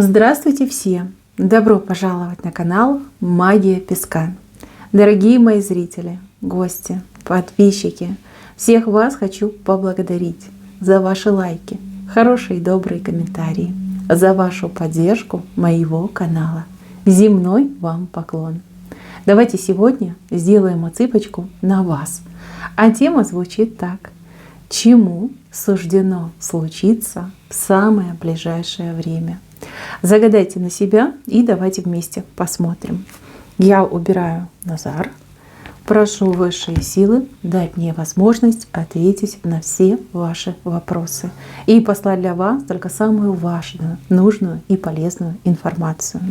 Здравствуйте все! Добро пожаловать на канал Магия Песка. Дорогие мои зрители, гости, подписчики, всех вас хочу поблагодарить за ваши лайки, хорошие и добрые комментарии, за вашу поддержку моего канала. Земной вам поклон! Давайте сегодня сделаем отсыпочку на вас. А тема звучит так. Чему суждено случиться в самое ближайшее время? Загадайте на себя и давайте вместе посмотрим. Я убираю Назар. Прошу высшие силы дать мне возможность ответить на все ваши вопросы и послать для вас только самую важную, нужную и полезную информацию.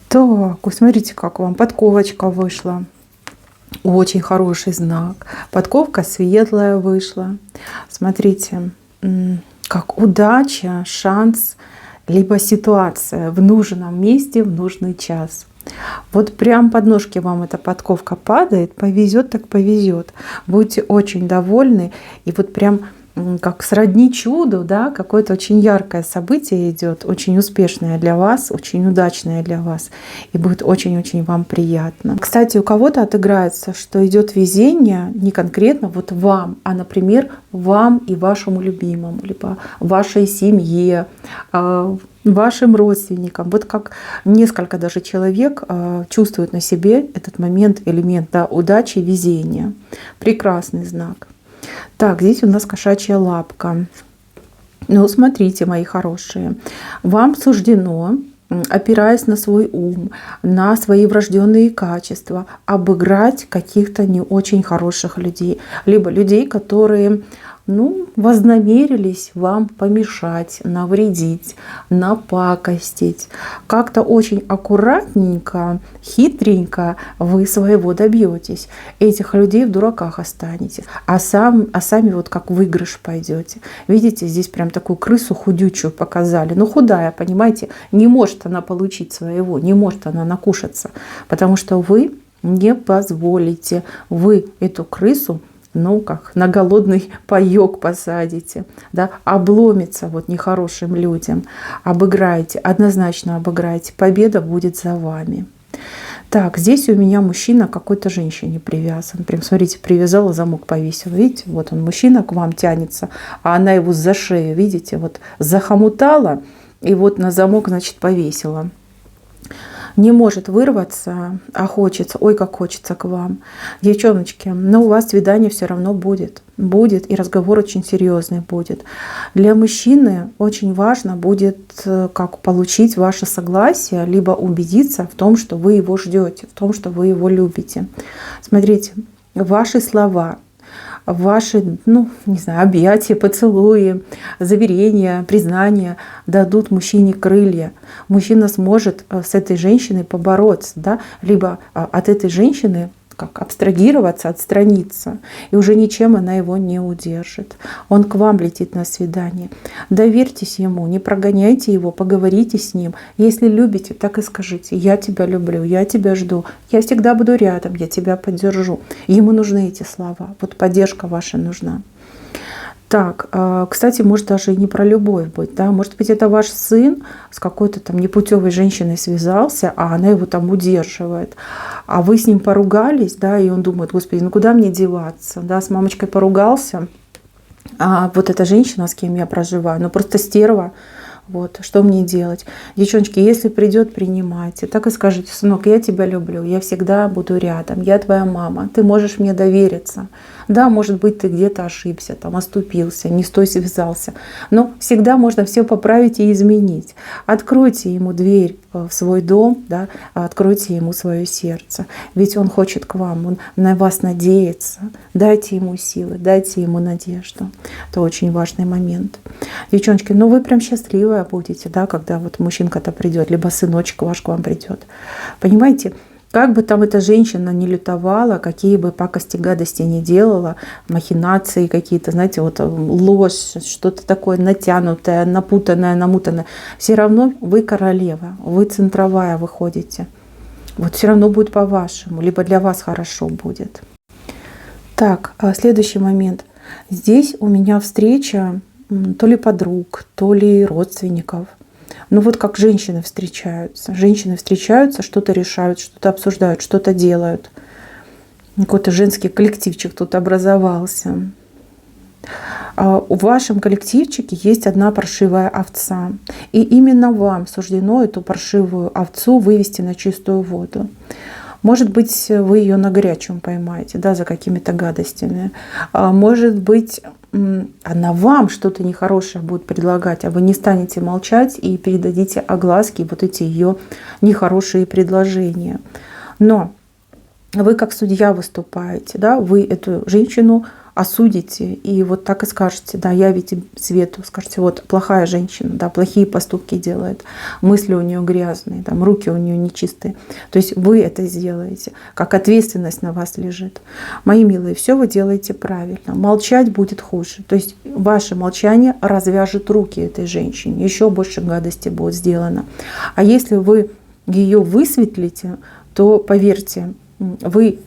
Так, смотрите, как вам подковочка вышла. Очень хороший знак. Подковка светлая вышла. Смотрите, как удача, шанс, либо ситуация в нужном месте в нужный час. Вот прям под ножки вам эта подковка падает, повезет так повезет. Будете очень довольны. И вот прям как сродни чуду, да, какое-то очень яркое событие идет, очень успешное для вас, очень удачное для вас, и будет очень-очень вам приятно. Кстати, у кого-то отыграется, что идет везение не конкретно вот вам, а, например, вам и вашему любимому, либо вашей семье, вашим родственникам. Вот как несколько даже человек чувствуют на себе этот момент, элемент, да, удачи, везения. Прекрасный знак. Так, здесь у нас кошачья лапка. Ну, смотрите, мои хорошие, вам суждено, опираясь на свой ум, на свои врожденные качества, обыграть каких-то не очень хороших людей, либо людей, которые вознамерились вам помешать, навредить, напакостить. Как-то очень аккуратненько, хитренько вы своего добьетесь. Этих людей в дураках останете, а сами вот как в выигрыш пойдете. Видите, здесь прям такую крысу худючую показали. Ну, худая, понимаете, не может она получить своего, не может она накушаться, потому что вы не позволите, вы эту крысу как на голодный паёк посадите, да, обломится вот нехорошим людям, обыграете, однозначно обыграете, победа будет за вами. Так, здесь у меня мужчина к какой-то женщине привязан. Прям, смотрите, привязала, замок повесила. Видите, вот он, мужчина к вам тянется, а она его за шею, видите, вот захомутала и вот на замок, значит, повесила. Не может вырваться, а хочется, ой, как хочется к вам. Девчоночки, но у вас свидание все равно будет. Будет, и разговор очень серьезный будет. Для мужчины очень важно будет как получить ваше согласие, либо убедиться в том, что вы его ждете, в том, что вы его любите. Смотрите, ваши слова, ваши, объятия, поцелуи, заверения, признания дадут мужчине крылья. Мужчина сможет с этой женщиной побороться, да, либо от этой женщины как абстрагироваться, отстраниться, и уже ничем она его не удержит. Он к вам летит на свидание. Доверьтесь ему, не прогоняйте его, поговорите с ним. Если любите, так и скажите: я тебя люблю, я тебя жду, я всегда буду рядом, я тебя поддержу. Ему нужны эти слова, вот поддержка ваша нужна. Так, кстати, может даже и не про любовь быть, да, может быть, это ваш сын с какой-то там непутевой женщиной связался, а она его там удерживает, а вы с ним поругались, да, и он думает: господи, куда мне деваться, да, с мамочкой поругался, а вот эта женщина, с кем я проживаю, просто стерва. Вот, что мне делать? Девчоночки, если придет, принимайте. Так и скажите: сынок, я тебя люблю, я всегда буду рядом, я твоя мама, ты можешь мне довериться. Да, может быть, ты где-то ошибся, там оступился, не с той связался, но всегда можно все поправить и изменить. Откройте ему дверь в свой дом, да, откройте ему свое сердце, ведь он хочет к вам, он на вас надеется. Дайте ему силы, дайте ему надежду. Это очень важный момент. Девчоночки, вы прям счастливая будете, да, когда вот мужчинка-то придет, либо сыночек ваш к вам придет. Понимаете? Как бы там эта женщина не лютовала, какие бы пакости, гадости не делала, махинации какие-то, знаете, вот ложь, что-то такое натянутое, напутанное, намутанное, все равно вы королева, вы центровая выходите. Вот все равно будет по-вашему, либо для вас хорошо будет. Так, следующий момент. Здесь у меня встреча то ли подруг, то ли родственников. Ну вот как женщины встречаются. Женщины встречаются, что-то решают, что-то обсуждают, что-то делают. Какой-то женский коллективчик тут образовался. В вашем коллективчике есть одна паршивая овца. И именно вам суждено эту паршивую овцу вывести на чистую воду. Может быть, вы ее на горячем поймаете, да, за какими-то гадостями. Может быть, она вам что-то нехорошее будет предлагать, а вы не станете молчать и передадите огласке вот эти ее нехорошие предложения. Но вы как судья выступаете, да, вы эту женщину осудите и вот так и скажете, да, явите свету, скажете, вот плохая женщина, да, плохие поступки делает, мысли у нее грязные, там, руки у нее нечистые. То есть вы это сделаете, как ответственность на вас лежит. Мои милые, все вы делаете правильно. Молчать будет хуже. То есть ваше молчание развяжет руки этой женщине, еще больше гадости будет сделано. А если вы ее высветлите, то поверьте, вы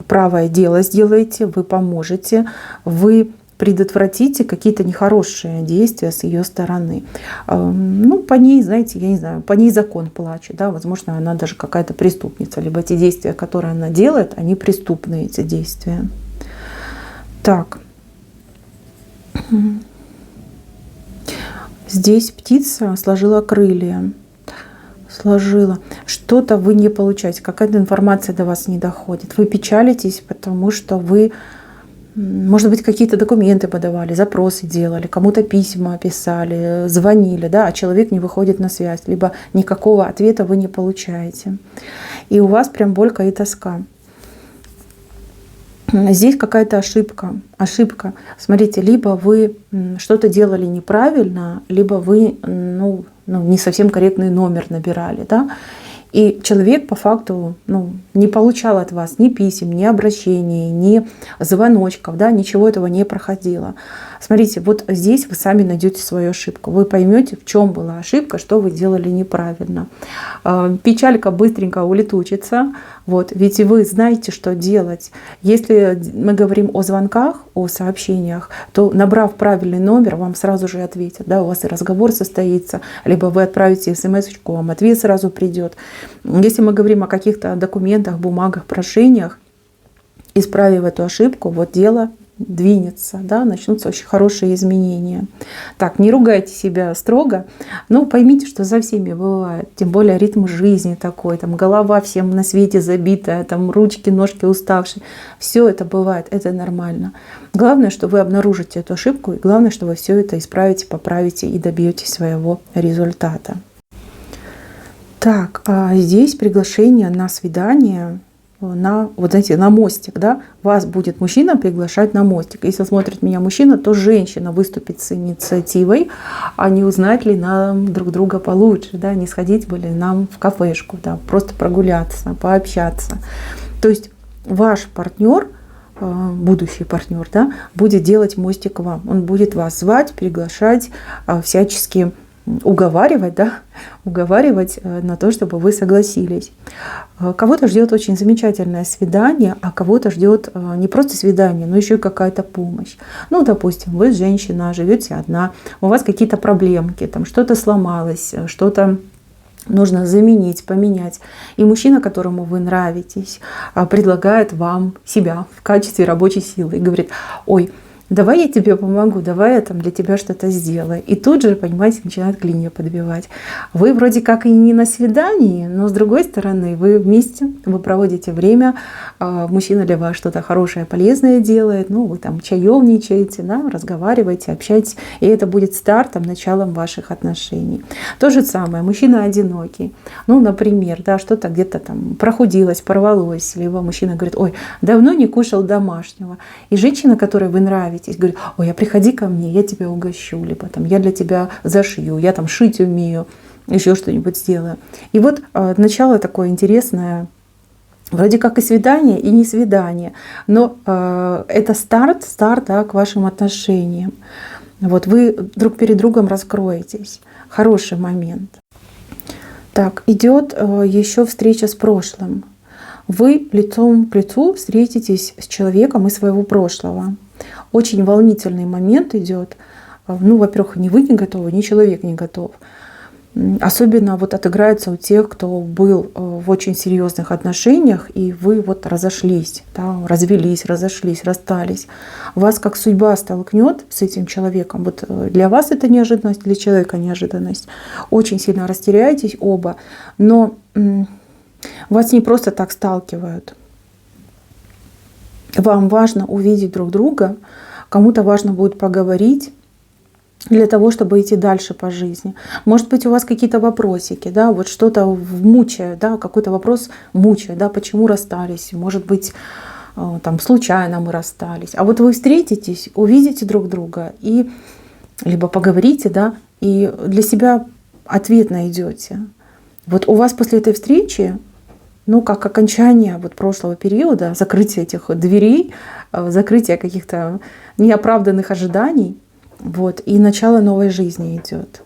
правое дело сделаете, вы поможете, вы предотвратите какие-то нехорошие действия с ее стороны. Ну, по ней, знаете, я не знаю, по ней закон плачет, да, возможно, она даже какая-то преступница, либо те действия, которые она делает, они преступные, эти действия. Так. Здесь птица сложила крылья. Сложила. Что-то вы не получаете, какая-то информация до вас не доходит. Вы печалитесь, потому что вы, может быть, какие-то документы подавали, запросы делали, кому-то письма писали, звонили, да, а человек не выходит на связь, либо никакого ответа вы не получаете. И у вас прям болька и тоска. Здесь какая-то ошибка. Ошибка. Смотрите, либо вы что-то делали неправильно, либо вы не совсем корректный номер набирали. Да? И человек по факту не получал от вас ни писем, ни обращений, ни звоночков, да, ничего этого не проходило. Смотрите, вот здесь вы сами найдете свою ошибку. Вы поймете, в чем была ошибка, что вы делали неправильно. Печалька быстренько улетучится. Вот, ведь вы знаете, что делать. Если мы говорим о звонках, о сообщениях, то, набрав правильный номер, вам сразу же ответят. Да, у вас и разговор состоится, либо вы отправите смс-очку, вам ответ сразу придет. Если мы говорим о каких-то документах, бумагах, прошениях, исправив эту ошибку, вот дело двинется, да, начнутся очень хорошие изменения. Так, не ругайте себя строго, но поймите, что за всеми бывает, тем более ритм жизни такой, там голова всем на свете забитая, там ручки, ножки уставшие, все это бывает, это нормально. Главное, что вы обнаружите эту ошибку, и главное, что вы все это исправите, поправите и добьетесь своего результата. Так, а здесь приглашение на свидание, вот знаете, на мостик, да, вас будет мужчина приглашать на мостик. Если смотрит меня мужчина, то женщина выступит с инициативой, а не узнать ли нам друг друга получше, да, не сходить бы ли нам в кафешку, да, просто прогуляться, пообщаться. То есть ваш партнер, будущий партнер, да, будет делать мостик к вам. Он будет вас звать, приглашать, всячески уговаривать, да, уговаривать на то, чтобы вы согласились. Кого-то ждет очень замечательное свидание, а кого-то ждет не просто свидание, но еще и какая-то помощь. Ну, допустим, вы женщина, живете одна, у вас какие-то проблемки, там что-то сломалось, что-то нужно заменить, поменять. И мужчина, которому вы нравитесь, предлагает вам себя в качестве рабочей силы и говорит: ой, давай я тебе помогу, давай я там для тебя что-то сделаю. И тут же, понимаете, начинает клинья подбивать. Вы вроде как и не на свидании, но с другой стороны, вы вместе, вы проводите время, мужчина для вас что-то хорошее, полезное делает, ну, вы там чаевничаете, да, разговариваете, общаетесь, и это будет стартом, началом ваших отношений. То же самое, мужчина одинокий, ну, например, да, что-то где-то там прохудилось, порвалось, либо мужчина говорит: ой, давно не кушал домашнего. И женщина, которой вы нравитесь, говорит: ой, а приходи ко мне, я тебя угощу, либо там я для тебя зашью, я там шить умею, еще что-нибудь сделаю. И вот начало такое интересное, вроде как и свидание, и не свидание, но это старт, да, к вашим отношениям. Вот вы друг перед другом раскроетесь. Хороший момент. Так, идет еще встреча с прошлым. Вы лицом к лицу встретитесь с человеком из своего прошлого. Очень волнительный момент идет. Ну, во-первых, ни вы не готовы, ни человек не готов. Особенно вот отыграется у тех, кто был в очень серьезных отношениях, и вы вот разошлись, да, развелись, разошлись, расстались. Вас как судьба столкнет с этим человеком. Вот для вас это неожиданность, для человека неожиданность. Очень сильно растеряетесь оба, но вас не просто так сталкивают. Вам важно увидеть друг друга, кому-то важно будет поговорить, для того, чтобы идти дальше по жизни. Может быть, у вас какие-то вопросики, да, вот что-то мучает, да, какой-то вопрос мучает, да, почему расстались, может быть, там, случайно мы расстались. А вот вы встретитесь, увидите друг друга и либо поговорите, да, и для себя ответ найдете. Вот у вас после этой встречи, ну, как окончание вот прошлого периода, закрытие этих дверей, закрытие каких-то неоправданных ожиданий, вот, и начало новой жизни идет.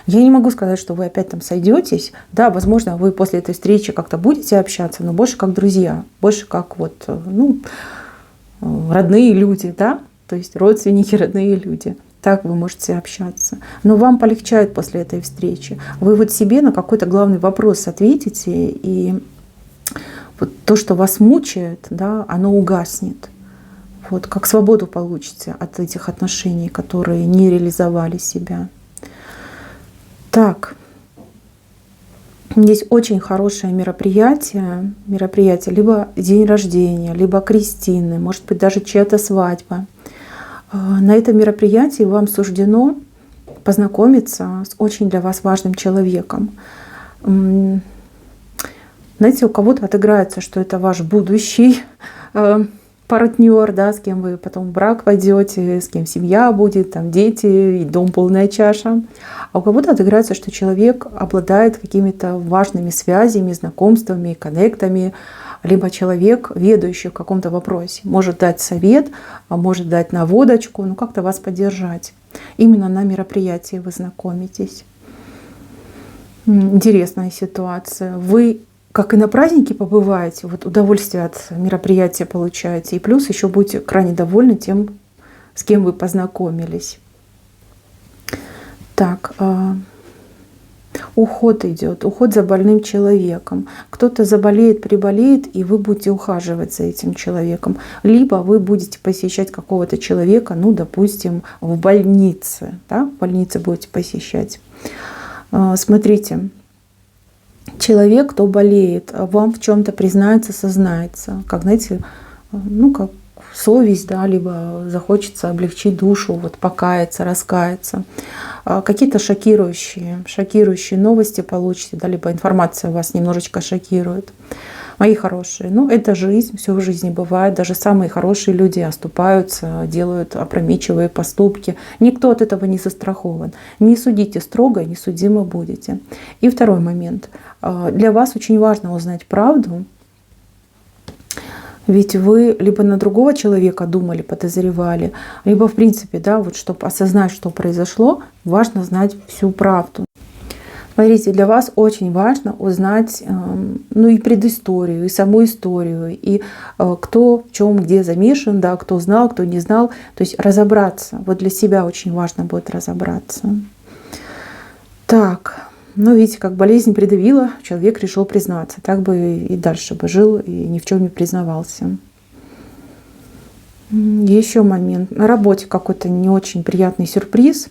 Я не могу сказать, что вы опять там сойдетесь. Да, возможно, вы после этой встречи как-то будете общаться, но больше как друзья, больше как вот, ну, родные люди, да, то есть родственники, родные люди. Так вы можете общаться. Но вам полегчает после этой встречи. Вы вот себе на какой-то главный вопрос ответите, и вот то, что вас мучает, да, оно угаснет. Вот, как свободу получите от этих отношений, которые не реализовали себя. Так, здесь очень хорошее мероприятие, либо день рождения, либо крестины, может быть, даже чья-то свадьба. На этом мероприятии вам суждено познакомиться с очень для вас важным человеком. Знаете, у кого-то отыграется, что это ваш будущий партнер, да, с кем вы потом в брак пойдете, с кем семья будет, там дети, и дом полная чаша. А у кого-то отыграется, что человек обладает какими-то важными связями, знакомствами, коннектами, либо человек, ведущий в каком-то вопросе, может дать совет, может дать наводочку, ну как-то вас поддержать. Именно на мероприятии вы знакомитесь. Интересная ситуация. Вы как и на празднике побываете, вот удовольствие от мероприятия получаете, и плюс еще будете крайне довольны тем, с кем вы познакомились. Так, уход идет, уход за больным человеком. Кто-то заболеет, приболеет, и вы будете ухаживать за этим человеком. Либо вы будете посещать какого-то человека, ну, допустим, в больнице, да, в больнице будете посещать. Смотрите. Человек, кто болеет, вам в чем-то признается, сознается, как, знаете, ну, как совесть, да, либо захочется облегчить душу, вот покаяться, раскаяться. Какие-то шокирующие новости получите, да, либо информация вас немножечко шокирует. Мои хорошие, ну, это жизнь, все в жизни бывает. Даже самые хорошие люди оступаются, делают опрометчивые поступки. Никто от этого не застрахован. Не судите строго, не судимы будете. И второй момент. Для вас очень важно узнать правду. Ведь вы либо на другого человека думали, подозревали, либо, в принципе, да, вот чтобы осознать, что произошло, важно знать всю правду. Смотрите, для вас очень важно узнать, ну, и предысторию, и саму историю, и кто в чем, где замешан, да, кто знал, кто не знал. То есть разобраться. Вот для себя очень важно будет разобраться. Так, ну, видите, как болезнь придавила, человек решил признаться. Так бы и дальше бы жил, и ни в чем не признавался. Еще момент. На работе какой-то не очень приятный сюрприз.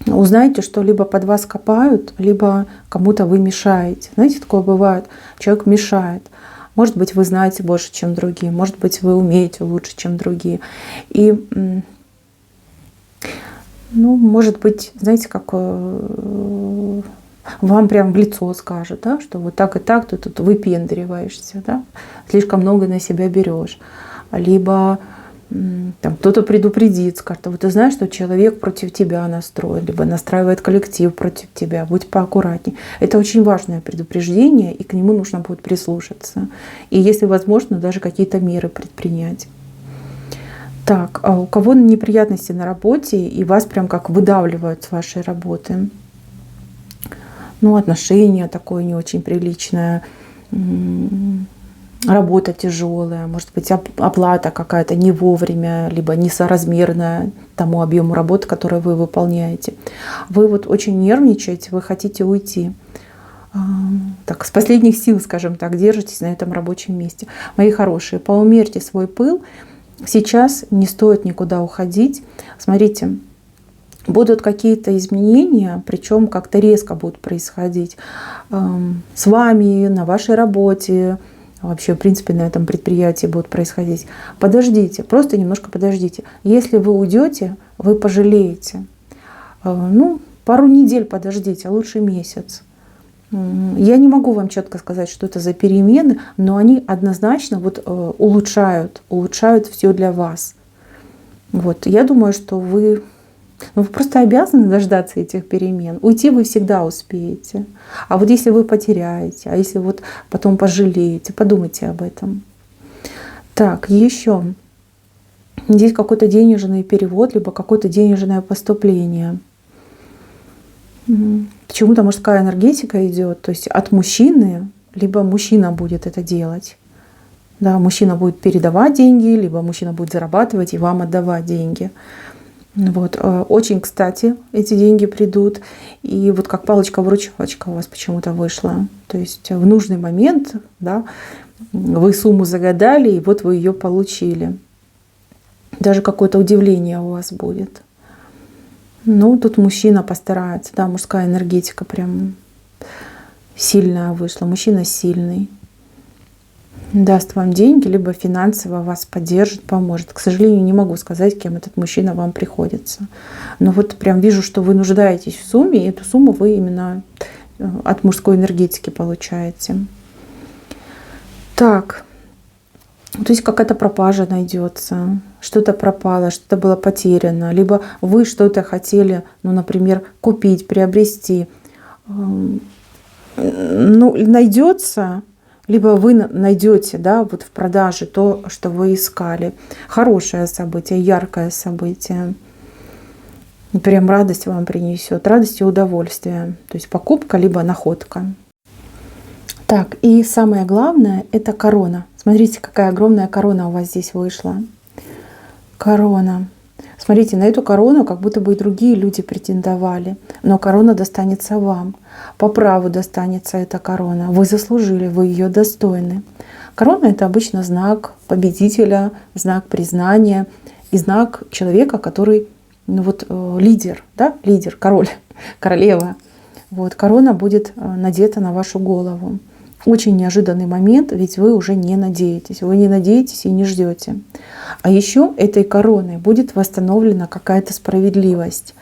Узнаете, что либо под вас копают, либо кому-то вы мешаете. Знаете, такое бывает. Человек мешает. Может быть, вы знаете больше, чем другие. Может быть, вы умеете лучше, чем другие. И, ну, может быть, знаете, как вам прям в лицо скажут, да, что вот так и так ты тут выпендриваешься, да, слишком много на себя берешь. Либо там кто-то предупредит, скажет: вот ты знаешь, что человек против тебя настроен, либо настраивает коллектив против тебя, будь поаккуратней. Это очень важное предупреждение, и к нему нужно будет прислушаться. И если возможно, даже какие-то меры предпринять. Так, а у кого неприятности на работе, и вас прям как выдавливают с вашей работы? Ну, отношения такое не очень приличное, работа тяжелая, может быть, оплата какая-то не вовремя, либо несоразмерная тому объему работы, который вы выполняете. Вы вот очень нервничаете, вы хотите уйти. Так, с последних сил, скажем так, держитесь на этом рабочем месте. Мои хорошие, поумерьте свой пыл. Сейчас не стоит никуда уходить. Смотрите, будут какие-то изменения, причем как-то резко будут происходить с вами, на вашей работе, вообще, в принципе, на этом предприятии будут происходить. Подождите, просто немножко подождите. Если вы уйдете, вы пожалеете. Ну, пару недель подождите, а лучше месяц. Я не могу вам четко сказать, что это за перемены, но они однозначно вот улучшают все для вас. Вот. Я думаю, что вы просто обязаны дождаться этих перемен. Уйти вы всегда успеете. А вот если вы потеряете, а если вот потом пожалеете, подумайте об этом. Так, еще. Здесь какой-то денежный перевод, либо какое-то денежное поступление. Почему-то мужская энергетика идет, то есть от мужчины, либо мужчина будет это делать. Да, мужчина будет передавать деньги, либо мужчина будет зарабатывать и вам отдавать деньги. Вот. Очень кстати эти деньги придут. И вот как палочка-выручалочка у вас почему-то вышла. То есть в нужный момент, да, вы сумму загадали, и вот вы ее получили. Даже какое-то удивление у вас будет. Ну, тут мужчина постарается, да, мужская энергетика прям сильная вышла. Мужчина сильный. Даст вам деньги, либо финансово вас поддержит, поможет. К сожалению, не могу сказать, кем этот мужчина вам приходится. Но вот прям вижу, что вы нуждаетесь в сумме, и эту сумму вы именно от мужской энергетики получаете. Так. То есть какая-то пропажа найдется, что-то пропало, что-то было потеряно, либо вы что-то хотели, ну, например, купить, приобрести. Ну, найдется, либо вы найдете, да, вот в продаже то, что вы искали. Хорошее событие, яркое событие. Прям радость вам принесет, радость и удовольствие. То есть покупка, либо находка. Так, и самое главное — это корона. Смотрите, какая огромная корона у вас здесь вышла. Корона. Смотрите, на эту корону как будто бы и другие люди претендовали. Но корона достанется вам. По праву достанется эта корона. Вы заслужили, вы ее достойны. Корона — это обычно знак победителя, знак признания и знак человека, который, ну вот, лидер, да, лидер, король, королева. Вот, корона будет надета на вашу голову. Очень неожиданный момент, ведь вы уже не надеетесь. Вы не надеетесь и не ждете. А еще этой короной будет восстановлена какая-то справедливость.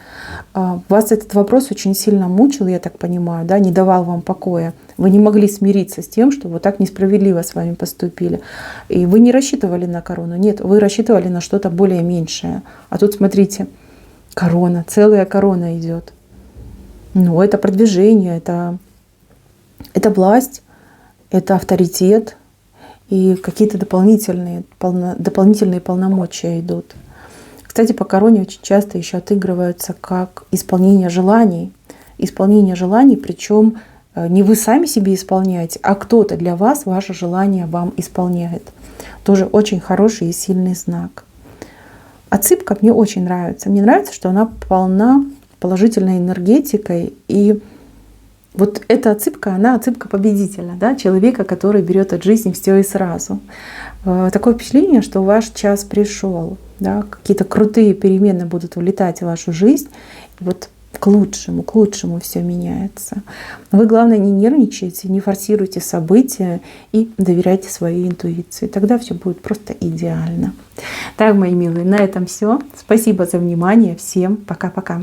Вас этот вопрос очень сильно мучил, я так понимаю, да, не давал вам покоя. Вы не могли смириться с тем, что вот так несправедливо с вами поступили. И вы не рассчитывали на корону. Нет, вы рассчитывали на что-то более меньшее. А тут, смотрите, корона, целая корона идет. Ну, это продвижение, это власть. Это авторитет и какие-то дополнительные полномочия идут. Кстати, по короне очень часто еще отыгрываются как исполнение желаний. Исполнение желаний, причем не вы сами себе исполняете, а кто-то для вас ваше желание вам исполняет. Тоже очень хороший и сильный знак. Отсыпка мне очень нравится. Мне нравится, что она полна положительной энергетикой. И вот эта отсыпка, она отсыпка победителя, да, человека, который берет от жизни все и сразу. Такое впечатление, что ваш час пришел, да, какие-то крутые перемены будут влетать в вашу жизнь, и вот к лучшему все меняется. Вы, главное, не нервничайте, не форсируйте события и доверяйте своей интуиции. Тогда все будет просто идеально. Так, мои милые, на этом все. Спасибо за внимание. Всем пока-пока.